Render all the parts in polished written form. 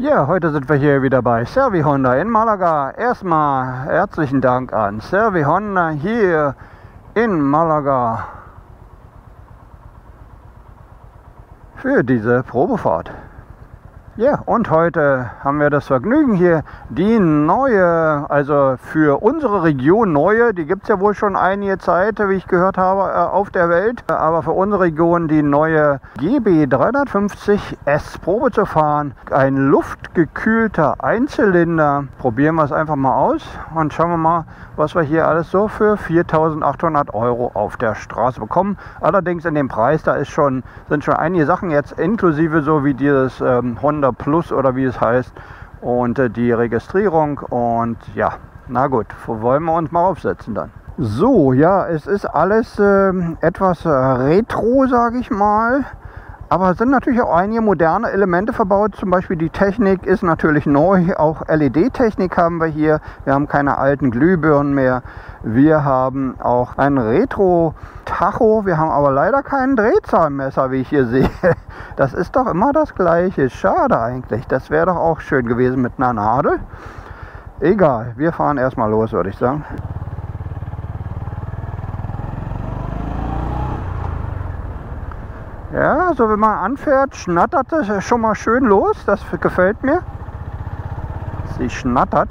Ja, heute sind wir hier wieder bei Servi Honda in Malaga. Erstmal herzlichen Dank an Servi Honda hier in Malaga für diese Probefahrt. Ja, und heute haben wir das Vergnügen hier, die neue, also für unsere Region neue, die gibt es ja wohl schon einige Zeit, wie ich gehört habe, auf der Welt. Aber für unsere Region die neue GB350S Probe zu fahren. Ein luftgekühlter Einzylinder. Probieren wir es einfach mal aus und schauen wir mal, was wir hier alles so für 4.800 € auf der Straße bekommen. Allerdings in dem Preis, da sind schon einige Sachen jetzt inklusive, so wie dieses Honda Plus oder wie es heißt, und die Registrierung. Und ja, na gut, wollen wir uns mal aufsetzen dann. So, ja, es ist alles etwas retro, sage ich mal. Aber es sind natürlich auch einige moderne Elemente verbaut. Zum Beispiel die Technik ist natürlich neu. Auch LED-Technik haben wir hier. Wir haben keine alten Glühbirnen mehr. Wir haben auch ein Retro-Tacho. Wir haben aber leider kein Drehzahlmesser, wie ich hier sehe. Das ist doch immer das Gleiche. Schade eigentlich. Das wäre doch auch schön gewesen mit einer Nadel. Egal, wir fahren erstmal los, würde ich sagen. Ja, so wenn man anfährt, schnattert es schon mal schön los. Das gefällt mir. Sie schnattert.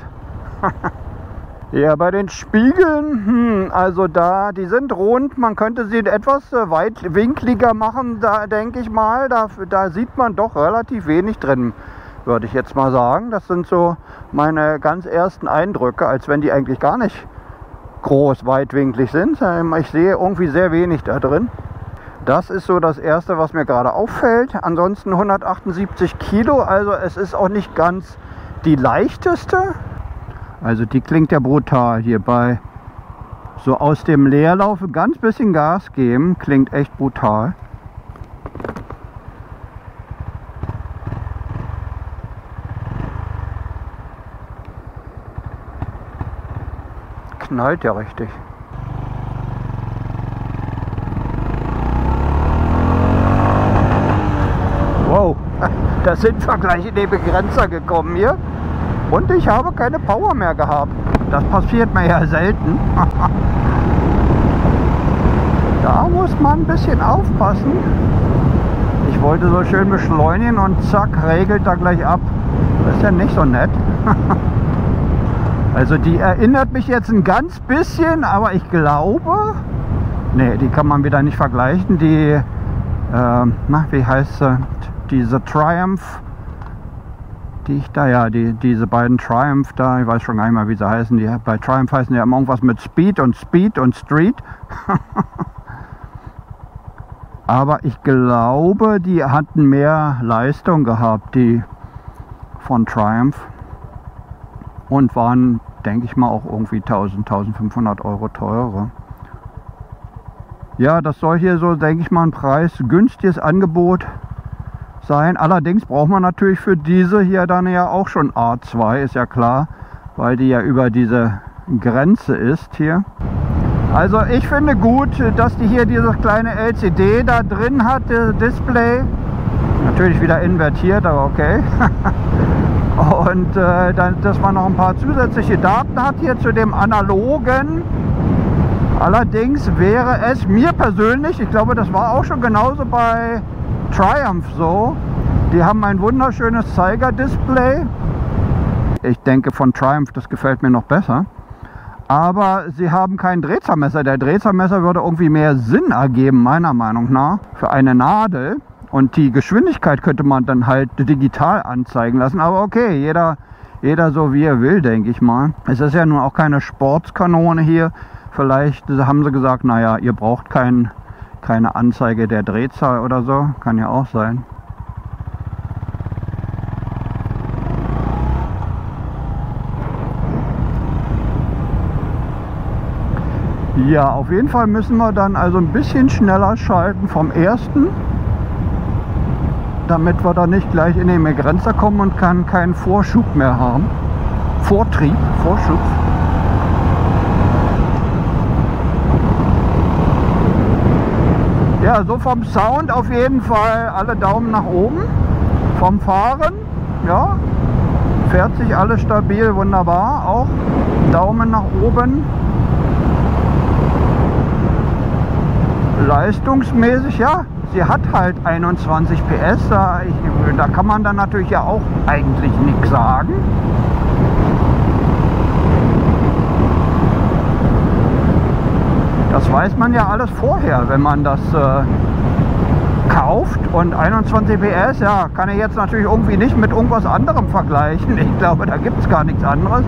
Ja, bei den Spiegeln, also die sind rund. Man könnte sie etwas weitwinkliger machen, da denke ich mal. Da sieht man doch relativ wenig drin, würde ich jetzt mal sagen. Das sind so meine ganz ersten Eindrücke, als wenn die eigentlich gar nicht groß weitwinklig sind. Ich sehe irgendwie sehr wenig da drin. Das ist so das Erste, was mir gerade auffällt. Ansonsten 178 Kilo, also es ist auch nicht ganz die leichteste. Also die klingt ja brutal hierbei. So aus dem Leerlauf ein ganz bisschen Gas geben, klingt echt brutal. Knallt ja richtig. Wow, da sind wir gleich in den Begrenzer gekommen hier. Und ich habe keine Power mehr gehabt. Das passiert mir ja selten. Da muss man ein bisschen aufpassen. Ich wollte so schön beschleunigen und zack, regelt da gleich ab. Das ist ja nicht so nett. Also die erinnert mich jetzt ein ganz bisschen, aber ich glaube... Ne, die kann man wieder nicht vergleichen. Die, wie heißt sie? Diese Triumph, die ich da, ja, diese beiden Triumph da, ich weiß schon gar nicht mehr, wie sie heißen. Bei Triumph heißen die ja immer irgendwas mit Speed und Street. Aber ich glaube, die hatten mehr Leistung gehabt, die von Triumph. Und waren, denke ich mal, auch irgendwie 1.500 € teurer. Ja, das soll hier so, denke ich mal, ein preisgünstiges Angebot sein. Allerdings braucht man natürlich für diese hier dann ja auch schon A2, ist ja klar, weil die ja über diese Grenze ist hier. Also ich finde gut, dass die hier dieses kleine LCD da drin hat, Display. Natürlich wieder invertiert, aber okay. Und dass man noch ein paar zusätzliche Daten hat hier zu dem analogen. Allerdings wäre es mir persönlich, ich glaube, das war auch schon genauso bei Triumph so. Die haben ein wunderschönes Zeigerdisplay. Ich denke von Triumph, das gefällt mir noch besser. Aber sie haben kein Drehzahlmesser. Der Drehzahlmesser würde irgendwie mehr Sinn ergeben, meiner Meinung nach, für eine Nadel. Und die Geschwindigkeit könnte man dann halt digital anzeigen lassen. Aber okay, jeder so wie er will, denke ich mal. Es ist ja nun auch keine Sportskanone hier. Vielleicht haben sie gesagt, naja, ihr braucht keine Anzeige der Drehzahl oder so. Kann ja auch sein. Ja, auf jeden Fall müssen wir dann also ein bisschen schneller schalten vom ersten, damit wir da nicht gleich in den Begrenzer kommen und keinen Vorschub mehr haben. Vorschub. Ja, so vom Sound auf jeden Fall alle Daumen nach oben. Vom Fahren, ja, Fährt sich alles stabil, wunderbar. Auch Daumen nach oben. Leistungsmäßig, ja, sie hat halt 21 PS. Da kann man dann natürlich ja auch eigentlich nichts sagen. Das weiß man ja alles vorher, wenn man das kauft. Und 21 PS, ja, kann ich jetzt natürlich irgendwie nicht mit irgendwas anderem vergleichen. Ich glaube, da gibt es gar nichts anderes.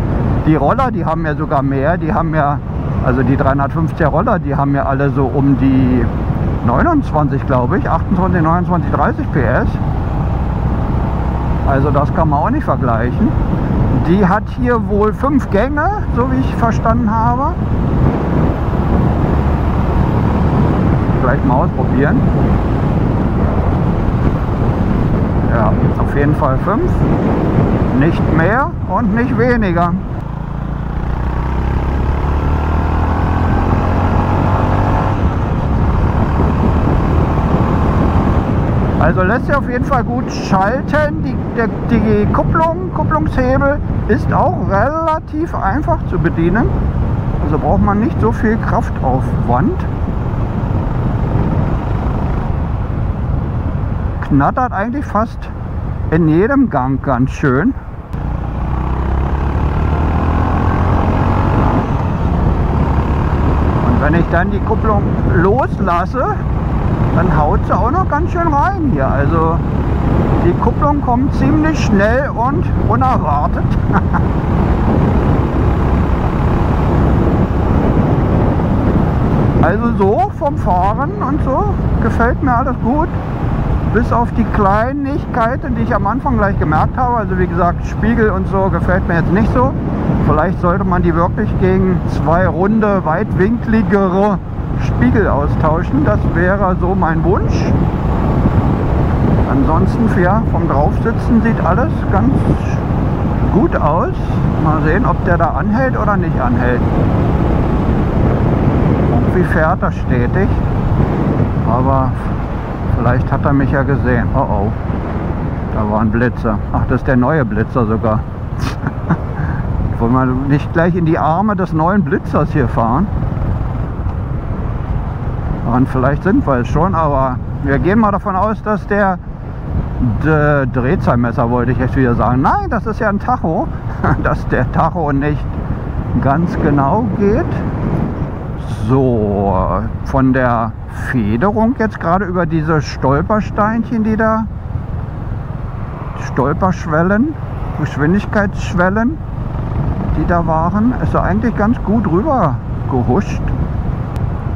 Die Roller, die haben ja sogar mehr. Die haben ja, also die 350er Roller, die haben ja alle so um die 29, glaube ich. 28, 29, 30 PS. Also das kann man auch nicht vergleichen. Die hat hier wohl 5 Gänge, so wie ich verstanden habe. Gleich mal ausprobieren. Ja, auf jeden Fall 5. Nicht mehr und nicht weniger. Also lässt sich auf jeden Fall gut schalten. Die Kupplungshebel ist auch relativ einfach zu bedienen. Also braucht man nicht so viel Kraftaufwand. Knattert eigentlich fast in jedem Gang ganz schön. Und wenn ich dann die Kupplung loslasse, dann haut sie auch noch ganz schön rein hier. Also die Kupplung kommt ziemlich schnell und unerwartet. Also so vom Fahren und so gefällt mir alles gut. Bis auf die Kleinigkeiten, die ich am Anfang gleich gemerkt habe. Also wie gesagt, Spiegel und so gefällt mir jetzt nicht so. Vielleicht sollte man die wirklich gegen 2 runde, weitwinkligere Spiegel austauschen. Das wäre so mein Wunsch. Ansonsten, ja, vom Draufsitzen sieht alles ganz gut aus. Mal sehen, ob der da anhält oder nicht anhält. Irgendwie fährt er stetig. Aber vielleicht hat er mich ja gesehen. Oh oh, da war ein Blitzer. Ach, das ist der neue Blitzer sogar. Wollen wir nicht gleich in die Arme des neuen Blitzers hier fahren? Und vielleicht sind wir es schon, aber wir gehen mal davon aus, dass der Drehzahlmesser, wollte ich jetzt wieder sagen. Nein, das ist ja ein Tacho. Dass der Tacho nicht ganz genau geht. So, von der Federung jetzt gerade über diese Stolpersteinchen, die da Stolperschwellen, Geschwindigkeitsschwellen, die da waren, ist er eigentlich ganz gut rüber gehuscht.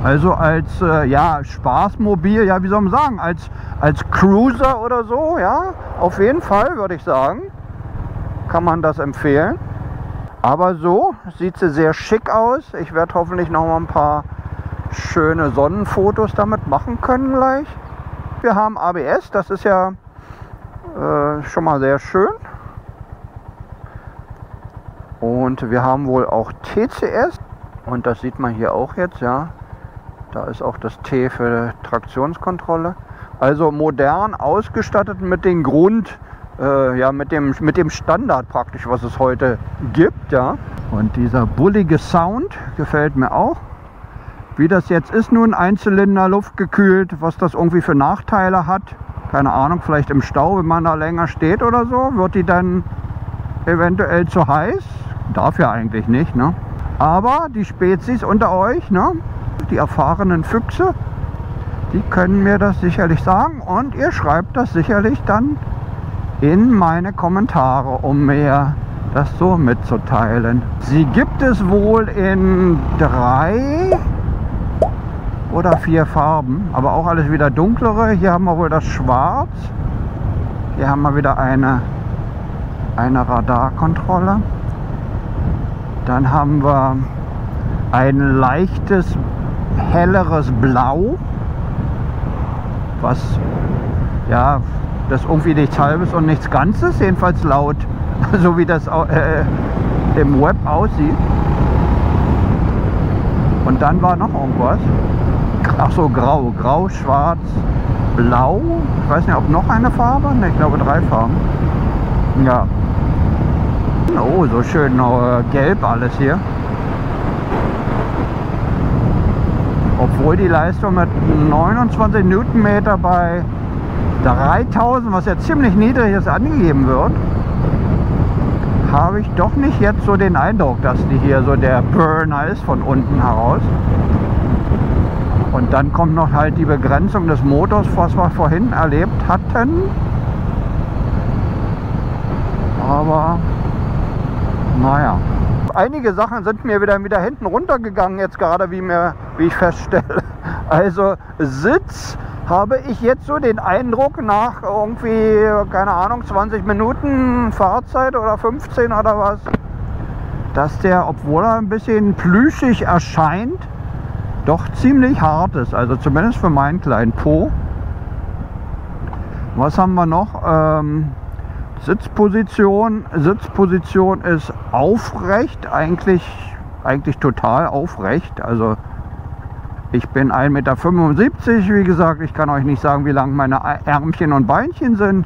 Also als ja, Spaßmobil, ja, wie soll man sagen, als Cruiser oder so, ja, auf jeden Fall würde ich sagen, kann man das empfehlen. Aber so sieht sie sehr schick aus. Ich werde hoffentlich noch mal ein paar schöne Sonnenfotos damit machen können gleich. Wir haben ABS, das ist ja schon mal sehr schön. Und wir haben wohl auch TCS und das sieht man hier auch jetzt, ja. Da ist auch das T für Traktionskontrolle. Also modern ausgestattet mit den ja, mit dem Standard praktisch, was es heute gibt, ja. Und dieser bullige Sound gefällt mir auch. Wie das jetzt ist nun, Einzylinder, luftgekühlt, was das irgendwie für Nachteile hat. Keine Ahnung, vielleicht im Stau, wenn man da länger steht oder so, wird die dann eventuell zu heiß. Darf ja eigentlich nicht, ne? Aber die Spezies unter euch, ne? Die erfahrenen Füchse, die können mir das sicherlich sagen und ihr schreibt das sicherlich dann in meine Kommentare, um mir das so mitzuteilen. Sie gibt es wohl in 3 oder 4 Farben, aber auch alles wieder dunklere. Hier haben wir wohl das Schwarz. Hier haben wir wieder eine Radarkontrolle. Dann haben wir ein leichtes, helleres Blau, was ja, das irgendwie nichts Halbes und nichts Ganzes, jedenfalls laut, so wie das im Web aussieht. Und dann war noch irgendwas. Ach so, grau, grau, schwarz, blau. Ich weiß nicht, ob noch eine Farbe? Ne, ich glaube 3 Farben. Ja. Oh, so schön gelb alles hier. Obwohl die Leistung mit 29 Newtonmeter bei 3000, was ja ziemlich niedrig ist, angegeben wird, habe ich doch nicht jetzt so den Eindruck, dass die hier so der Burner ist von unten heraus. Und dann kommt noch halt die Begrenzung des Motors, was wir vorhin erlebt hatten. Aber naja. Einige Sachen sind mir wieder hinten runtergegangen jetzt gerade, wie ich feststelle. Also Sitz habe ich jetzt so den Eindruck nach irgendwie, keine Ahnung, 20 Minuten Fahrzeit oder 15 oder was, dass der, obwohl er ein bisschen plüschig erscheint, doch ziemlich hart ist. Also zumindest für meinen kleinen Po. Was haben wir noch? Sitzposition ist aufrecht, eigentlich total aufrecht. Also ich bin 1,75 Meter, wie gesagt, ich kann euch nicht sagen, wie lang meine Ärmchen und Beinchen sind.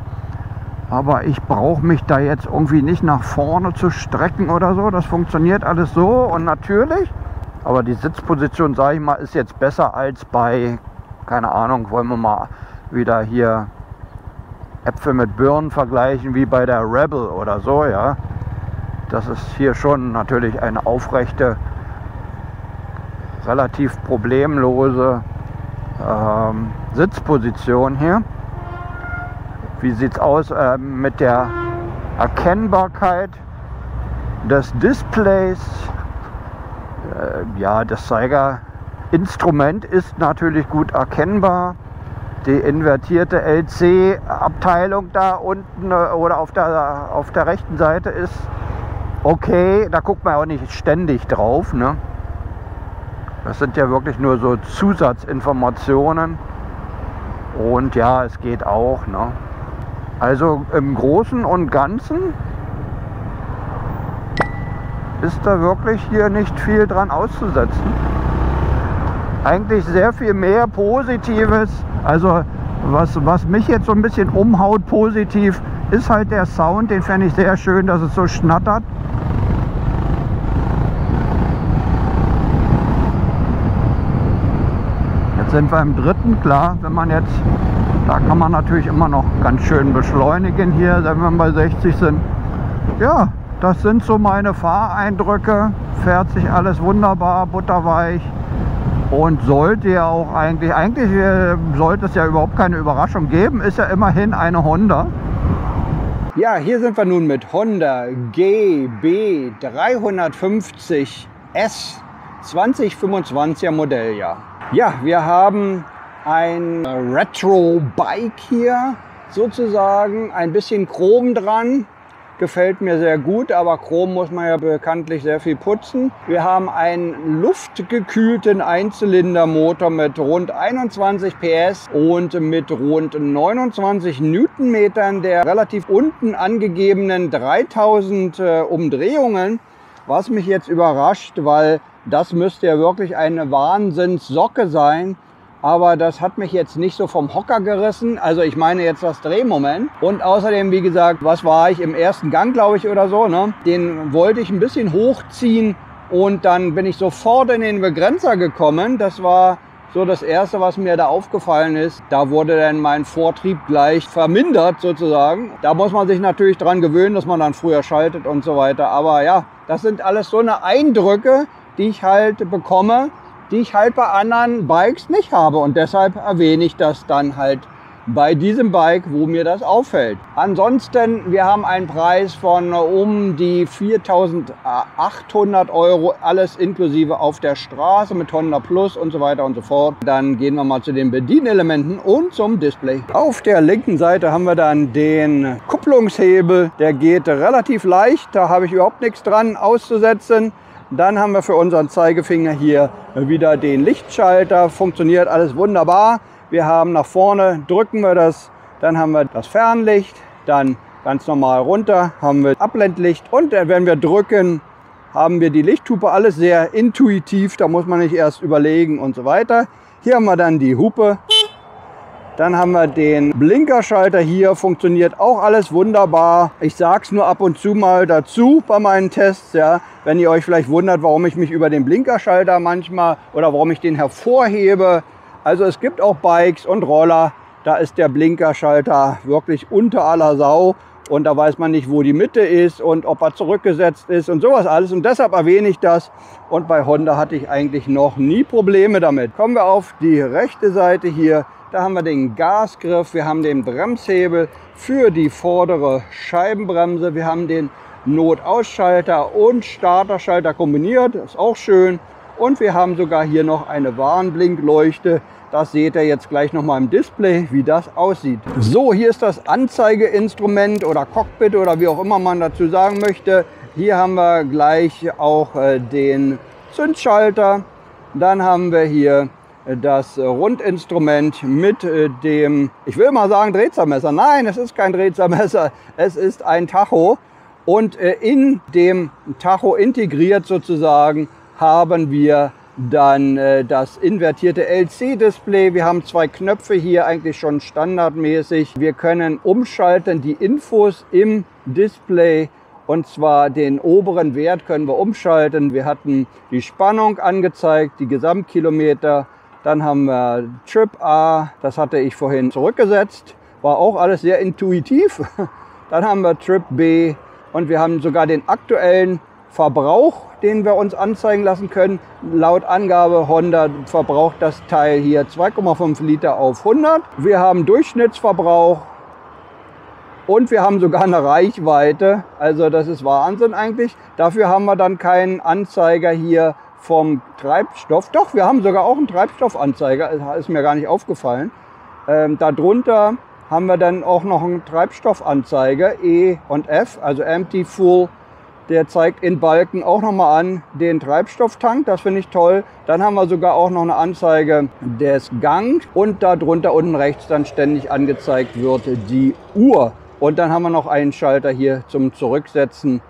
Aber ich brauche mich da jetzt irgendwie nicht nach vorne zu strecken oder so. Das funktioniert alles so und natürlich. Aber die Sitzposition, sage ich mal, ist jetzt besser als bei, keine Ahnung, wollen wir mal wieder hier Äpfel mit Birnen vergleichen wie bei der Rebel oder so, ja. Das ist hier schon natürlich eine aufrechte, relativ problemlose Sitzposition hier. Wie sieht es aus mit der Erkennbarkeit des Displays? Ja, das Zeigerinstrument ist natürlich gut erkennbar. Die invertierte LC-Abteilung da unten oder auf der rechten Seite ist okay. Da guckt man auch nicht ständig drauf, ne? Das sind ja wirklich nur so Zusatzinformationen. Und ja, es geht auch, ne? Also im Großen und Ganzen ist da wirklich hier nicht viel dran auszusetzen. Eigentlich sehr viel mehr Positives. Also was mich jetzt so ein bisschen umhaut positiv, ist halt der Sound. Den fände ich sehr schön, dass es so schnattert. Jetzt sind wir im dritten, klar, wenn man jetzt, da kann man natürlich immer noch ganz schön beschleunigen hier, wenn wir bei 60 sind. Ja, das sind so meine Fahreindrücke. Fährt sich alles wunderbar, butterweich. Und sollte ja auch eigentlich sollte es ja überhaupt keine Überraschung geben, ist ja immerhin eine Honda. Ja, hier sind wir nun mit Honda GB 350 S 2025er Modelljahr. Ja, wir haben ein Retro-Bike hier sozusagen, ein bisschen Chrom dran. Gefällt mir sehr gut, aber Chrom muss man ja bekanntlich sehr viel putzen. Wir haben einen luftgekühlten Einzylindermotor mit rund 21 PS und mit rund 29 Newtonmetern der relativ unten angegebenen 3000 Umdrehungen. Was mich jetzt überrascht, weil das müsste ja wirklich eine Wahnsinnssocke sein. Aber das hat mich jetzt nicht so vom Hocker gerissen. Also ich meine jetzt das Drehmoment. Und außerdem, wie gesagt, was war ich im ersten Gang, glaube ich, oder so, ne? Den wollte ich ein bisschen hochziehen und dann bin ich sofort in den Begrenzer gekommen. Das war so das Erste, was mir da aufgefallen ist. Da wurde dann mein Vortrieb gleich vermindert sozusagen. Da muss man sich natürlich dran gewöhnen, dass man dann früher schaltet und so weiter. Aber ja, das sind alles so eine Eindrücke, die ich halt bekomme, die ich halt bei anderen Bikes nicht habe. Und deshalb erwähne ich das dann halt bei diesem Bike, wo mir das auffällt. Ansonsten, wir haben einen Preis von um die 4.800 €, alles inklusive auf der Straße mit Honda Plus und so weiter und so fort. Dann gehen wir mal zu den Bedienelementen und zum Display. Auf der linken Seite haben wir dann den Kupplungshebel. Der geht relativ leicht, da habe ich überhaupt nichts dran auszusetzen. Dann haben wir für unseren Zeigefinger hier wieder den Lichtschalter. Funktioniert alles wunderbar. Wir haben nach vorne, drücken wir das, dann haben wir das Fernlicht, dann ganz normal runter haben wir Abblendlicht und wenn wir drücken, haben wir die Lichthupe. Alles sehr intuitiv, da muss man nicht erst überlegen und so weiter. Hier haben wir dann die Hupe Dann haben wir den Blinkerschalter hier, funktioniert auch alles wunderbar. Ich sage es nur ab und zu mal dazu bei meinen Tests, ja, wenn ihr euch vielleicht wundert, warum ich mich über den Blinkerschalter manchmal oder warum ich den hervorhebe. Also es gibt auch Bikes und Roller, da ist der Blinkerschalter wirklich unter aller Sau und da weiß man nicht, wo die Mitte ist und ob er zurückgesetzt ist und sowas alles. Und deshalb erwähne ich das. Und bei Honda hatte ich eigentlich noch nie Probleme damit. Kommen wir auf die rechte Seite hier. Da haben wir den Gasgriff, wir haben den Bremshebel für die vordere Scheibenbremse, wir haben den Notausschalter und Starterschalter kombiniert, das ist auch schön. Und wir haben sogar hier noch eine Warnblinkleuchte. Das seht ihr jetzt gleich noch mal im Display, wie das aussieht. So, hier ist das Anzeigeinstrument oder Cockpit oder wie auch immer man dazu sagen möchte. Hier haben wir gleich auch den Zündschalter. Dann haben wir hier das Rundinstrument mit dem, ich will mal sagen Drehzahlmesser. Nein, es ist kein Drehzahlmesser, es ist ein Tacho. Und in dem Tacho integriert sozusagen haben wir dann das invertierte LC-Display. Wir haben zwei Knöpfe hier, eigentlich schon standardmäßig. Wir können umschalten die Infos im Display. Und zwar den oberen Wert können wir umschalten. Wir hatten die Spannung angezeigt, die Gesamtkilometer. Dann haben wir Trip A, das hatte ich vorhin zurückgesetzt. War auch alles sehr intuitiv. Dann haben wir Trip B und wir haben sogar den aktuellen Verbrauch, den wir uns anzeigen lassen können. Laut Angabe Honda verbraucht das Teil hier 2,5 Liter auf 100. Wir haben Durchschnittsverbrauch. Und wir haben sogar eine Reichweite, also das ist Wahnsinn eigentlich. Dafür haben wir dann keinen Anzeiger hier vom Treibstoff. Doch, wir haben sogar auch einen Treibstoffanzeiger, ist mir gar nicht aufgefallen. Darunter haben wir dann auch noch einen Treibstoffanzeiger, E und F, also Empty, Full. Der zeigt in Balken auch nochmal an den Treibstofftank, das finde ich toll. Dann haben wir sogar auch noch eine Anzeige des Gangs und darunter unten rechts dann ständig angezeigt wird die Uhr. Und dann haben wir noch einen Schalter hier zum Zurücksetzen.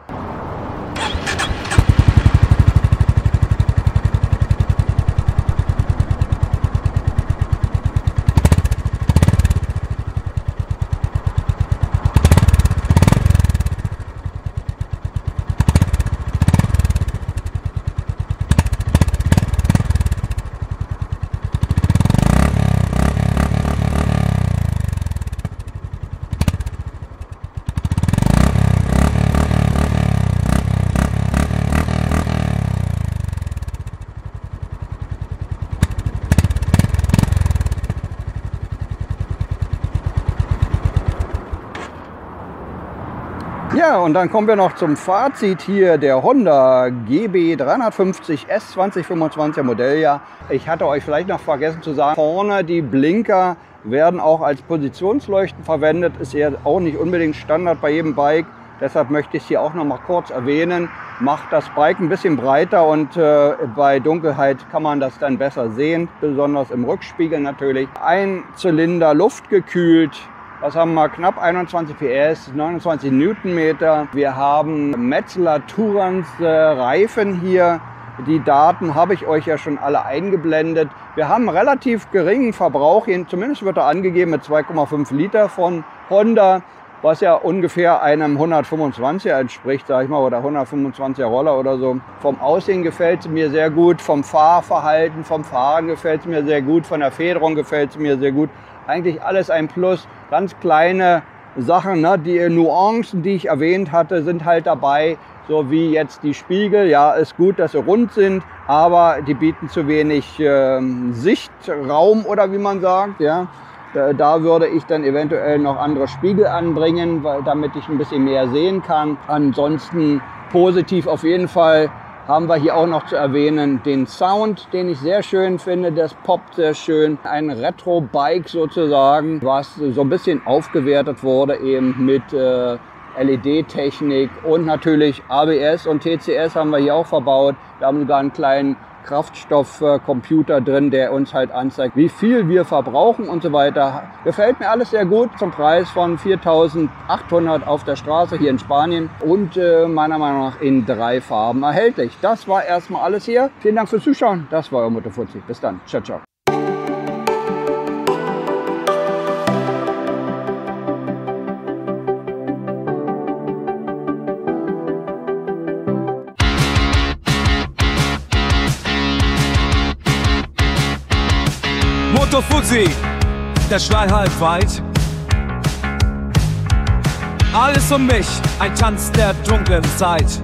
Ja, und dann kommen wir noch zum Fazit hier der Honda GB 350 S 2025er Modelljahr. Ich hatte euch vielleicht noch vergessen zu sagen, vorne die Blinker werden auch als Positionsleuchten verwendet. Ist ja auch nicht unbedingt Standard bei jedem Bike. Deshalb möchte ich es hier auch noch mal kurz erwähnen. Macht das Bike ein bisschen breiter und bei Dunkelheit kann man das dann besser sehen, besonders im Rückspiegel natürlich. Ein Zylinder luftgekühlt. Was haben wir? Knapp 21 PS, 29 Newtonmeter. Wir haben Metzeler Tourans Reifen hier. Die Daten habe ich euch ja schon alle eingeblendet. Wir haben einen relativ geringen Verbrauch, zumindest wird er angegeben mit 2,5 Liter von Honda, was ja ungefähr einem 125er entspricht, sag ich mal, oder 125er Roller oder so. Vom Aussehen gefällt es mir sehr gut, vom Fahrverhalten, vom Fahren gefällt es mir sehr gut, von der Federung gefällt es mir sehr gut. Eigentlich alles ein Plus. Ganz kleine Sachen, ne? Die Nuancen, die ich erwähnt hatte, sind halt dabei. So wie jetzt die Spiegel. Ja, ist gut, dass sie rund sind, aber die bieten zu wenig Sichtraum oder wie man sagt. Ja. Da würde ich dann eventuell noch andere Spiegel anbringen, damit ich ein bisschen mehr sehen kann. Ansonsten positiv auf jeden Fall. Haben wir hier auch noch zu erwähnen den Sound, den ich sehr schön finde. Das poppt sehr schön. Ein Retro-Bike sozusagen, was so ein bisschen aufgewertet wurde eben mit LED-Technik und natürlich ABS und TCS haben wir hier auch verbaut. Wir haben sogar einen kleinen Kraftstoffcomputer drin, der uns halt anzeigt, wie viel wir verbrauchen und so weiter. Gefällt mir alles sehr gut zum Preis von 4.800 auf der Straße hier in Spanien und meiner Meinung nach in 3 Farben erhältlich. Das war erstmal alles hier. Vielen Dank fürs Zuschauen. Das war euer Moto Fuzzi. Bis dann. Ciao, ciao. sie, der Schrei halb weit. Alles um mich, ein Tanz der dunklen Zeit.